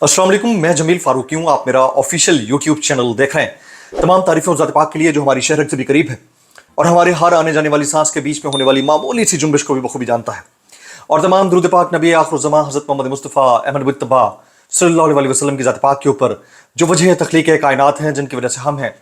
अस्सलाम वालेकुम, मैं जमील फारूकी हूँ। आप मेरा ऑफिशियल यूट्यूब चैनल देख रहे हैं। तमाम तारीफें ज़ात पाक के लिए जो हमारी शहर से भी करीब है और हमारे हर आने जाने वाली सांस के बीच में होने वाली मामूली सी जुम्बिश को भी बखूबी जानता है। और तमाम दुरूद पाक नबी आखिर ज़मां हज़रत मोहम्मद मुस्तफ़ा अहमद मुज्तबा सल्लल्लाहु अलैहि वसल्लम की ज़ात पाक के ऊपर जो वजह तख्लीक कायनात हैं, जिनकी वजह से हम हैं,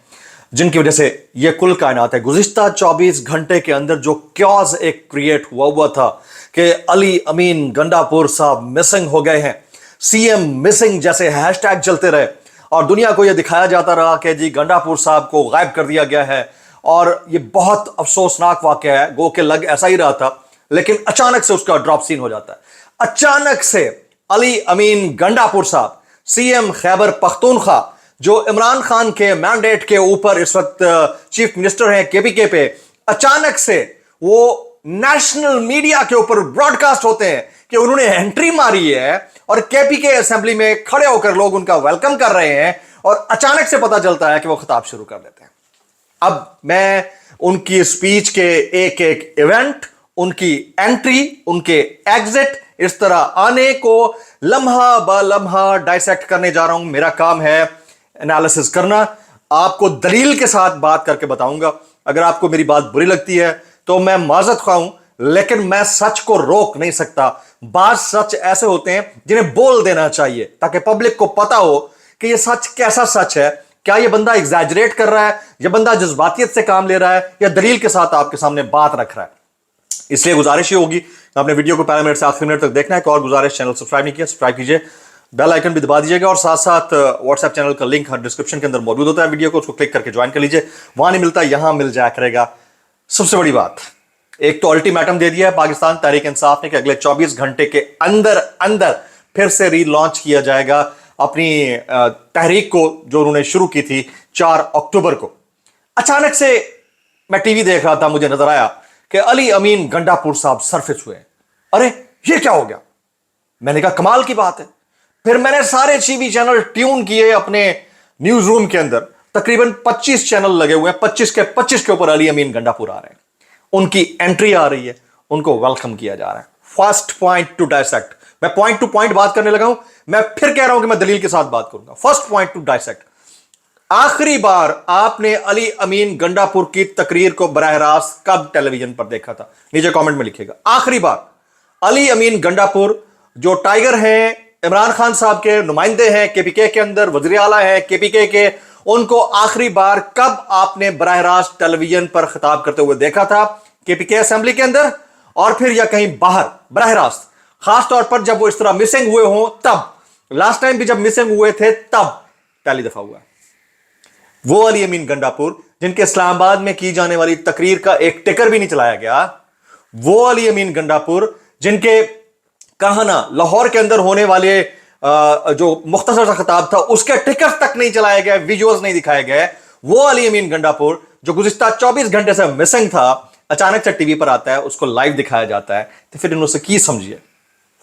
जिनकी वजह से ये कुल कायनात है। गुज़िश्ता 24 घंटे के अंदर जो क्यास एक क्रिएट हुआ था कि अली अमीन गंडापुर साहब मिसिंग हो गए हैं, सीएम मिसिंग जैसे हैशटैग चलते रहे और दुनिया को यह दिखाया जाता रहा कि जी गंडापुर साहब को गायब कर दिया गया है। और ये बहुत अफसोसनाक वाकया है। गो के लग ऐसा ही रहा था, लेकिन अचानक से उसका ड्रॉप सीन हो जाता है। अचानक से अली अमीन गंडापुर साहब सीएम खैबर पख्तूनख्वा, जो इमरान खान के मैंडेट के ऊपर इस वक्त चीफ मिनिस्टर हैं केपीके पे, अचानक से वो नेशनल मीडिया के ऊपर ब्रॉडकास्ट होते हैं कि उन्होंने एंट्री मारी है और केपीके असेंबली में खड़े होकर लोग उनका वेलकम कर रहे हैं और अचानक से पता चलता है कि वो खिताब शुरू कर देते हैं। अब मैं उनकी स्पीच के एक एक इवेंट, उनकी एंट्री, उनके एग्जिट, इस तरह आने को लम्हा ब लम्हा डाइसेक्ट करने जा रहा हूं। मेरा काम है एनालिसिस करना, आपको दलील के साथ बात करके बताऊंगा। अगर आपको मेरी बात बुरी लगती है तो मैं माजरत ख्वाह हूं, लेकिन मैं सच को रोक नहीं सकता। बात सच ऐसे होते हैं जिन्हें बोल देना चाहिए ताकि पब्लिक को पता हो कि यह सच कैसा सच है। क्या यह बंदा एग्जैजरेट कर रहा है, यह बंदा जज्बातियत से काम ले रहा है, या दलील के साथ आपके सामने बात रख रहा है। इसलिए गुजारिश ही होगी आपने वीडियो को पहले मिनट से आखिरी मिनट तक देखना है। और गुजारिश, चैनल सब्सक्राइब नहीं किया, सब्सक्राइब कीजिए, बेल आइकन भी दबा दीजिएगा और साथ साथ व्हाट्सएप चैनल का लिंक डिस्क्रिप्शन के अंदर मौजूद होता है। वीडियो को उसको क्लिक करके ज्वाइन कर लीजिए, वहां नहीं मिलता यहां मिल जाया करेगा। सबसे बड़ी बात, एक तो अल्टीमेटम दे दिया है पाकिस्तान तहरीक इंसाफ ने कि अगले 24 घंटे के अंदर अंदर फिर से रीलॉन्च किया जाएगा अपनी तहरीक को, जो उन्होंने शुरू की थी 4 अक्टूबर को। अचानक से मैं टीवी देख रहा था, मुझे नजर आया कि अली अमीन गंडापुर साहब सरफेस हुए। अरे ये क्या हो गया? मैंने कहा कमाल की बात है। फिर मैंने सारे टीवी चैनल ट्यून किए अपने न्यूज रूम के अंदर। तकरीबन 25 चैनल लगे हुए हैं, 25 के 25 के ऊपर अली अमीन गंडापुर आ रहे हैं, उनकी एंट्री आ रही है, उनको वेलकम किया जा रहा है। फर्स्ट पॉइंट टू डाइसेक्ट, मैं पॉइंट टू पॉइंट बात करने लगा हूं। मैं फिर कह रहा हूं कि मैं दलील के साथ बात करूंगा। फर्स्ट पॉइंट टू डाइसेक्ट, आखिरी बार आपने अली अमीन गंडापुर की तकरीर को बराह रास्त कब टेलीविजन पर देखा था? नीचे कमेंट में लिखिएगा। आखिरी बार अली अमीन गंडापुर, जो टाइगर हैं, इमरान खान साहब के नुमाइंदे हैं, केपीके के अंदर वज़ीर आला हैं केपीके के, उनको आखिरी बार कब आपने बराह रास्त टेलीविजन पर खिताब करते हुए देखा था? केपीके असेंबली के अंदर, और फिर या कहीं बाहर बराह रास्त, खास तौर पर जब वो इस तरह मिसिंग हुए हों तब। लास्ट टाइम भी जब मिसिंग हुए थे तब पहली दफा हुआ। वो अली अमीन गंडापुर जिनके इस्लामाबाद में की जाने वाली तकरीर का एक टिकर भी नहीं चलाया गया, वो अली अमीन गंडापुर जिनके कहा ना लाहौर के अंदर होने वाले जो मुख्तसर सा खिताब था उसके टिकट तक नहीं चलाए गए, विजुअल्स नहीं दिखाए गए, वो अली अमीन गंडापुर जो गुज़िश्ता 24 घंटे से मिसिंग था, अचानक से टीवी पर आता है, उसको लाइव दिखाया जाता है। तो फिर इन्होंने की समझिए।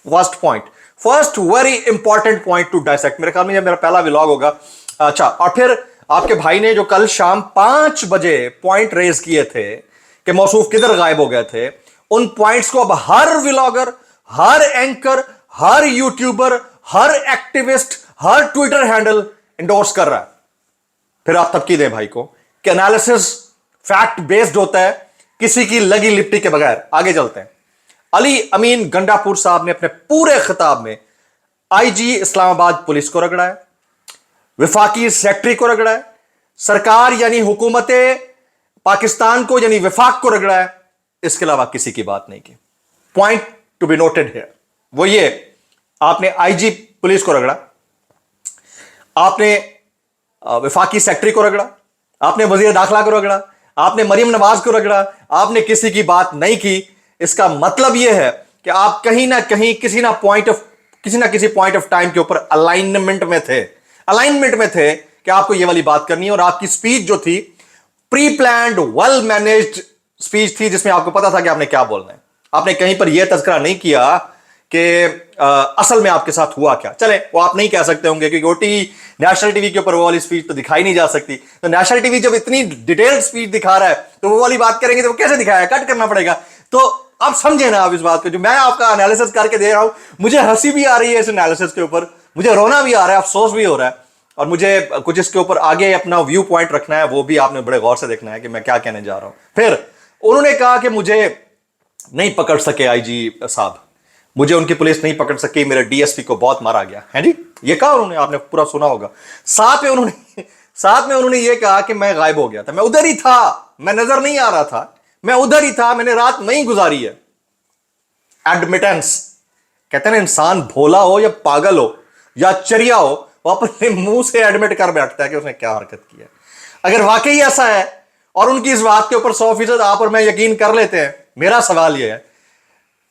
First point, first very important point two dissect, मेरे ख्याल में मेरा पहला व्लॉग होगा। अच्छा, और फिर आपके भाई ने जो कल शाम 5 बजे पॉइंट रेज किए थे कि मौसूफ किधर गायब हो गए थे, उन पॉइंट्स को अब हर व्लॉगर, हर एंकर, हर यूट्यूबर, हर एक्टिविस्ट, हर ट्विटर हैंडल इंडोर्स कर रहा है। फिर आप तब की दें भाई को कि एनालिसिस फैक्ट बेस्ड होता है, किसी की लगी लिपटी के बगैर। आगे चलते हैं। अली अमीन गंडापुर साहब ने अपने पूरे खिताब में आईजी इस्लामाबाद पुलिस को रगड़ा है, विफाकी सेक्रेटरी को रगड़ा है, सरकार यानी हुकूमत पाकिस्तान को यानी विफाक को रगड़ा है। इसके अलावा किसी की बात नहीं की। Point to be noted here वो ये, आपने आईजी पुलिस को रगड़ा, आपने विफाकी सेक्रेटरी को रगड़ा, आपने वजीर दाखिला को रगड़ा, आपने मरियम नवाज को रगड़ा, आपने किसी की बात नहीं की। इसका मतलब यह है कि आप कहीं ना कहीं किसी ना किसी पॉइंट ऑफ टाइम के ऊपर अलाइनमेंट में थे कि आपको यह वाली बात करनी है। और आपकी स्पीच जो थी pre planned, well managed speech थी, जिसमें आपको पता था कि आपने क्या बोलना है। आपने कहीं पर यह तज़किरा नहीं किया कि असल में आपके साथ हुआ क्या। चले, वो आप नहीं कह सकते होंगे क्योंकि ओटी नेशनल टीवी के ऊपर वो वाली स्पीच तो दिखाई नहीं जा सकती। तो नेशनल टीवी जब इतनी डिटेल्ड स्पीच दिखा रहा है तो वो वाली बात करेंगे तो वो कैसे दिखाया, कट करना पड़ेगा। तो आप समझे ना आप इस बात को, जो मैं आपका एनालिसिस करके दे रहा हूं, मुझे हंसी भी आ रही है इस एनालिसिस के ऊपर, मुझे रोना भी आ रहा है, अफसोस भी हो रहा है, और मुझे कुछ इसके ऊपर आगे अपना व्यू पॉइंट रखना है, वो भी आपने बड़े गौर से देखना है कि मैं क्या कहने जा रहा हूं। फिर उन्होंने कहा कि मुझे नहीं पकड़ सके आईजी साहब, मुझे उनकी पुलिस नहीं पकड़ सकी, मेरे डीएसपी को बहुत मारा गया है जी, ये कहा उन्होंने, आपने पूरा सुना होगा। साथ में उन्होंने ये कहा कि मैं गायब हो गया था, मैं उधर ही था, मैं नजर नहीं आ रहा था, मैं उधर ही था, मैंने रात नहीं गुजारी है। एडमिटेंस, कहते हैं ना, इंसान भोला हो या पागल हो या चरिया हो, वो अपने मुंह से एडमिट कर बैठता है कि उसने क्या हरकत की है। अगर वाकई ऐसा है और उनकी इस बात के ऊपर 100% आप और मैं यकीन कर लेते हैं, मेरा सवाल यह है,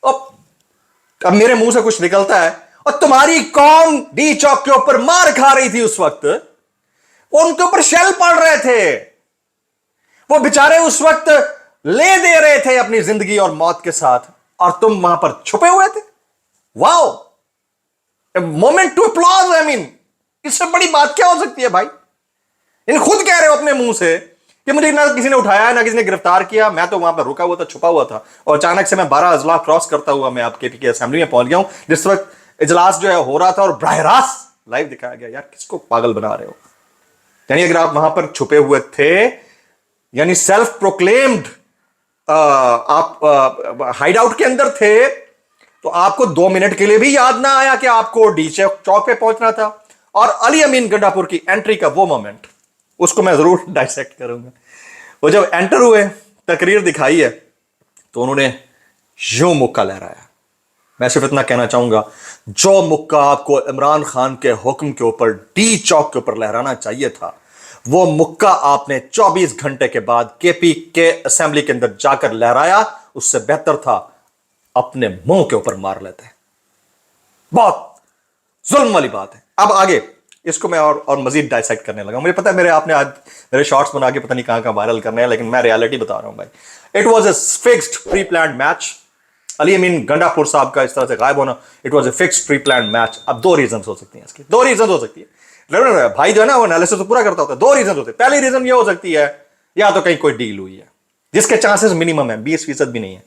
अब मेरे मुंह से कुछ निकलता है, और तुम्हारी कौम डी चौक के ऊपर मार खा रही थी उस वक्त, उनके ऊपर शेल पड़ रहे थे, वो बेचारे उस वक्त ले दे रहे थे अपनी जिंदगी और मौत के साथ, और तुम वहां पर छुपे हुए थे। Wow, moment to applause. I mean, इससे बड़ी बात क्या हो सकती है भाई? इन खुद कह रहे हो अपने मुंह से कि मुझे ना किसी ने उठाया ना किसी ने गिरफ्तार किया, मैं तो वहां पर रुका हुआ था, छुपा हुआ था, और अचानक से मैं 12 अजला क्रॉस करता हुआ मैं आपके पी के असेंबली में पहुंच गया हूं, जिस वक्त इजलास जो है हो रहा था और बराह रास्त लाइव दिखाया गया। यार, किसको पागल बना रहे हो? यानी अगर आप वहां पर छुपे हुए थे, यानी सेल्फ प्रोक्लेम्ड आप हाइड आउट के अंदर थे, तो आपको 2 मिनट के लिए भी याद ना आया कि आपको डी चौक पे पहुंचना था। और अली अमीन गंडापुर की एंट्री का वो मोमेंट, उसको मैं जरूर डाइसेक्ट करूंगा। वो जब एंटर हुए, तकरीर दिखाई है, तो उन्होंने यूं मुक्का लहराया। मैं सिर्फ इतना कहना चाहूंगा, जो मुक्का आपको इमरान खान के हुक्म के ऊपर डी चौक के ऊपर लहराना चाहिए था, वो मुक्का आपने 24 घंटे के बाद केपी के असेंबली के अंदर जाकर लहराया। उससे बेहतर था अपने मुंह के ऊपर मार लेते। बहुत जुल्म वाली बात है। अब आगे इसको मैं और मजीद डाइसेक्ट करने लगा। मुझे पता है मेरे शॉर्ट्स बना के पता नहीं कहां वायरल करने हैं, लेकिन मैं रियलिटी बता रहा हूं भाई। It was a fixed pre plan match. Ali Amin Gandapur साहब का इस तरह से गायब होना, it was a fixed pre plan match. अब 2 रीजन हो सकती हैं इसकी, 2 रीजन हो सकती है। भाई जो है ना, वो एनालिसिस तो पूरा करता होता है। 2 रीजन होते हैं। पहली रीजन ये हो सकती है, या तो कहीं कोई डील हुई है जिसके चांसेस मिनिमम है, 20% भी नहीं है,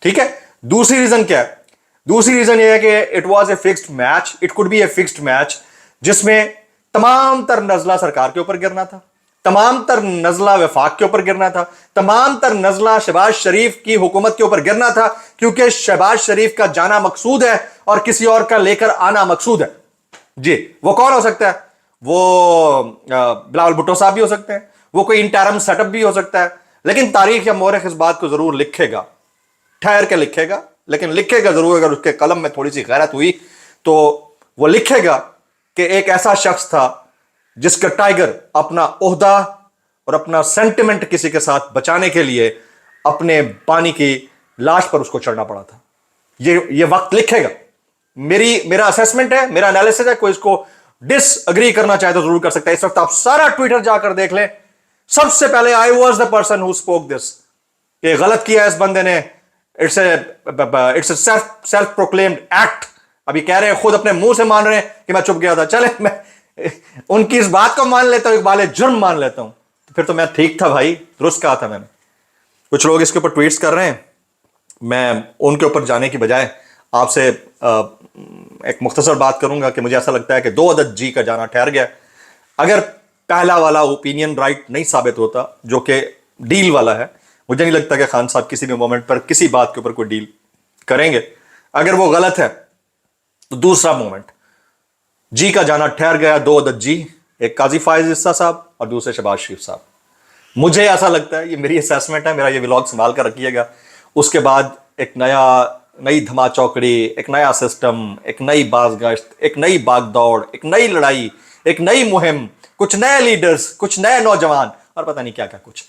ठीक है। दूसरी रीजन क्या है? दूसरी रीजन ये है कि it was a fixed match, it could be a fixed match जिसमें तमाम तर नजला सरकार के ऊपर गिरना था, तमाम तर नजला वफाक के ऊपर गिरना था, तमाम तर नजला शहबाज शरीफ की हुकूमत के ऊपर गिरना था, क्योंकि शहबाज शरीफ का जाना मकसूद है और किसी और का लेकर आना मकसूद है। जी, वो कौन हो सकता है? वो बिलावल भुट्टो साहब भी हो सकते हैं, वो कोई इंटरम सेटअप भी हो सकता है, लेकिन तारीख या मौरख इस बात को जरूर लिखेगा, ठहर के लिखेगा, लेकिन लिखेगा जरूर। अगर उसके कलम में थोड़ी सी गैरत हुई तो वो लिखेगा कि एक ऐसा शख्स था जिसका टाइगर अपना ओहदा और अपना सेंटिमेंट किसी के साथ बचाने के लिए अपने पानी की लाश पर उसको चढ़ना पड़ा था। ये वक्त लिखेगा। मेरा असेसमेंट है, मेरा एनालिसिस है। कोई इसको डिसअग्री करना चाहे तो जरूर कर सकता है। इस वक्त आप सारा ट्विटर जाकर देख लें, सबसे पहले I was the person who spoke this, ये गलत किया इस बंदे ने, it's a self proclaimed act. अभी कह रहे हैं, खुद अपने मुंह से मान रहे हैं कि मैं चुप गया था। चले, मैं उनकी इस बात को मान लेता हूं, इकबाल जुर्म मान लेता हूं, तो फिर तो मैं ठीक था भाई, दुरुस्त कहा था मैंने। कुछ लोग इसके ऊपर ट्वीट्स कर रहे हैं, मैं उनके ऊपर जाने की बजाय आपसे एक मुख्तसर बात करूंगा कि मुझे ऐसा लगता है कि 2 अदद जी का जाना ठहर गया। अगर पहला वाला ओपिनियन राइट नहीं साबित होता, जो कि डील वाला है, मुझे नहीं लगता कि खान साहब किसी भी मोमेंट पर किसी बात के ऊपर कोई डील करेंगे। अगर वो गलत है तो दूसरा मोमेंट, जी का जाना ठहर गया, 2 अदद जी, एक काजी फायज इस्सा साहब और दूसरे शहबाज शरीफ साहब। मुझे ऐसा लगता है, ये मेरी असेसमेंट है, मेरा ये व्लॉग संभाल कर रखिएगा, उसके बाद एक नई धमा चौकड़ी, एक नया सिस्टम, एक नई बाज़गश्त, एक नई भागदौड़, एक नई लड़ाई, एक नई मुहिम, कुछ नए लीडर्स, कुछ नए नौजवान, और पता नहीं क्या क्या कुछ।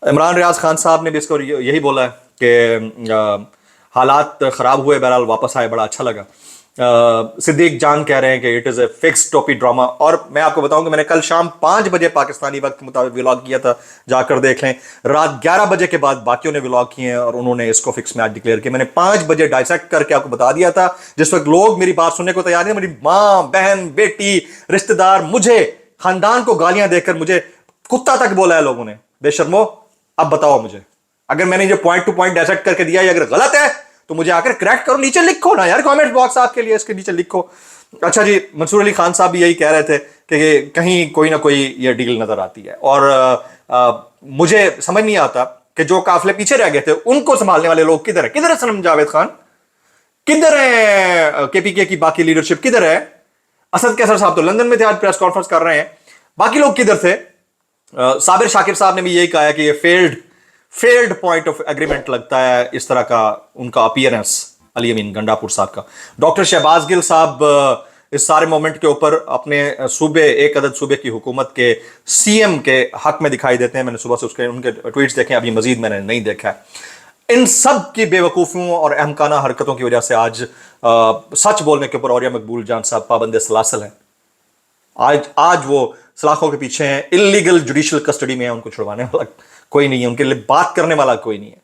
इमरान रियाज खान साहब ने भी इसको यही बोला है कि हालात ख़राब हुए, बहरहाल वापस आए, बड़ा अच्छा लगा। सिद्दीक जान कह रहे हैं कि इट इज़ ए फिक्स टॉपी ड्रामा। और मैं आपको बताऊं कि मैंने कल शाम 5 बजे पाकिस्तानी वक्त के मुताबिक व्लॉग किया था, जाकर देख लें। रात 11 बजे के बाद बाकियों ने व्लॉग किए हैं और उन्होंने इसको फिक्स मैच डिक्लेयर किया। मैंने 5 बजे डाइसेक्ट करके आपको बता दिया था, जिस वक्त लोग मेरी बात सुनने को तैयार नहीं। मेरी माँ, बहन, बेटी, रिश्तेदार, मुझे खानदान को गालियां देकर मुझे कुत्ता तक बोला है लोगों ने। बेशर्मो, अब बताओ मुझे, अगर मैंने जो पॉइंट टू पॉइंट डाइसेक्ट करके दिया है अगर गलत है तो मुझे आकर करेक्ट करो, नीचे लिखो ना यार, कमेंट बॉक्स आपके लिए, इसके नीचे लिखो। अच्छा जी, मंसूर अली खान साहब भी यही कह रहे थे कि कहीं कोई ना कोई ये डील नजर आती है, और मुझे समझ नहीं आता कि जो काफिले पीछे रह गए थे उनको संभालने वाले लोग किधर है? किधर है सनम जावेद खान? किधर है केपीके की बाकी लीडरशिप? किधर है? असद कैसर साहब तो लंदन में थे, आज प्रेस कॉन्फ्रेंस कर रहे हैं। बाकी लोग किधर थे? साबिर शाकिर साहब ने भी यही कहा है कि ये फेल्ड पॉइंट ऑफ एग्रीमेंट लगता है, इस तरह का उनका अपीयरेंस अली अमीन गंडापुर साहब का। डॉक्टर शहबाज गिल साहब इस सारे मोमेंट के ऊपर अपने सूबे, एक अदद सूबे की हुकूमत के सीएम के हक में दिखाई देते हैं। मैंने सुबह से उनके ट्वीट्स देखे, अभी मजीद मैंने नहीं देखा है। इन सब की बेवकूफ़ियों और अहमकाना हरकतों की वजह से आज सच बोलने के ऊपर औरिया मकबूल जान साहब पाबंद सलासल हैं। आज वो सलाखों के पीछे हैं, इलीगल जुडिशियल कस्टडी में है, उनको छुड़वाने वाला कोई नहीं है, उनके लिए बात करने वाला कोई नहीं है।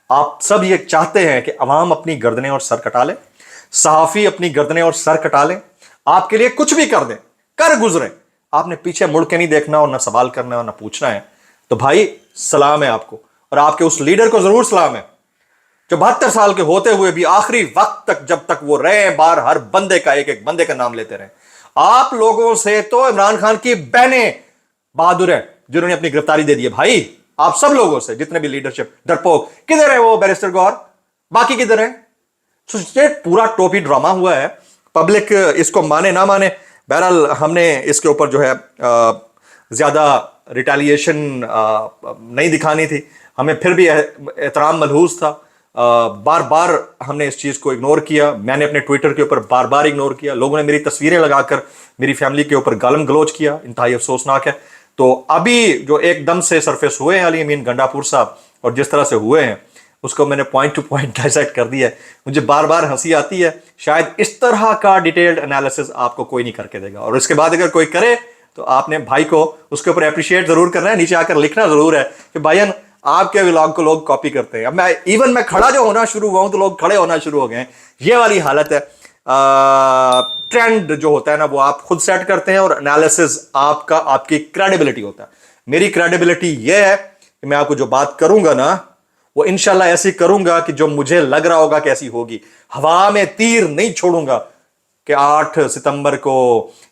आप सब ये चाहते हैं कि अवाम अपनी गर्दनें और सर कटा ले, सहाफ़ी अपनी गर्दनें और सर कटा लें, आपके लिए कुछ भी कर दें, कर गुजरें, आपने पीछे मुड़ के नहीं देखना और ना सवाल करना है और ना पूछना है। तो भाई सलाम है आपको, और आपके उस लीडर को जरूर सलाम है जो 72 साल के होते हुए भी आखिरी वक्त तक, जब तक वो रहे बार, हर बंदे का एक एक बंदे का नाम लेते रहे। आप लोगों से तो इमरान खान की बहनें बहादुर है जिन्होंने अपनी गिरफ्तारी दे दी है। भाई आप सब लोगों से, जितने भी लीडरशिप डरपोक, किधर है वो बैरिस्टर गौर? बाकी किधर है? ये पूरा टोपी ड्रामा हुआ है। पब्लिक इसको माने ना माने, बहरहाल हमने इसके ऊपर जो है ज्यादा रिटेलिएशन नहीं दिखानी थी, हमें फिर भी एहतराम मलहूज था। बार बार हमने इस चीज़ को इग्नोर किया, मैंने अपने ट्विटर के ऊपर बार बार इग्नोर किया, लोगों ने मेरी तस्वीरें लगाकर मेरी फैमिली के ऊपर गालम गलोच किया, इंतहाई अफसोसनाक है। तो अभी जो एकदम से सरफेस हुए हैं अली अमीन गंडापुर साहब, और जिस तरह से हुए हैं उसको मैंने पॉइंट टू पॉइंट डाइसेक्ट कर दिया है। मुझे बार बार हंसी आती है, शायद इस तरह का डिटेल्ड एनालिसिस आपको कोई नहीं करके देगा, और इसके बाद अगर कोई करे तो आपने भाई को उसके ऊपर अप्रिशिएट जरूर करना है, नीचे आकर लिखना जरूर है कि भाईजान आपके व्लॉग को लोग कॉपी करते हैं। अब मैं खड़ा जो होना शुरू हुआ हूं तो लोग खड़े होना शुरू हो गए हैं, ये वाली हालत है। ट्रेंड जो होता है ना वो आप खुद सेट करते हैं, और एनालिसिस आपका, आपकी क्रेडिबिलिटी होता है। मेरी क्रेडिबिलिटी ये है कि मैं आपको जो बात करूंगा ना वो इंशाल्लाह ऐसी करूंगा कि जो मुझे लग रहा होगा कि ऐसी होगी। हवा में तीर नहीं छोड़ूंगा कि 8 सितंबर को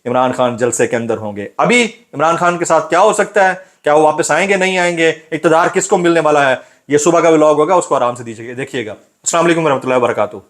इमरान खान जलसे के अंदर होंगे। अभी इमरान खान के साथ क्या हो सकता है, क्या वो वापस आएंगे नहीं आएंगे, इक़्तिदार किसको मिलने वाला है, ये सुबह का व्लॉग होगा, उसको आराम से देखिएगा। अस्सलाम वालेकुम रहमतुल्लाहि व बरकातुहू।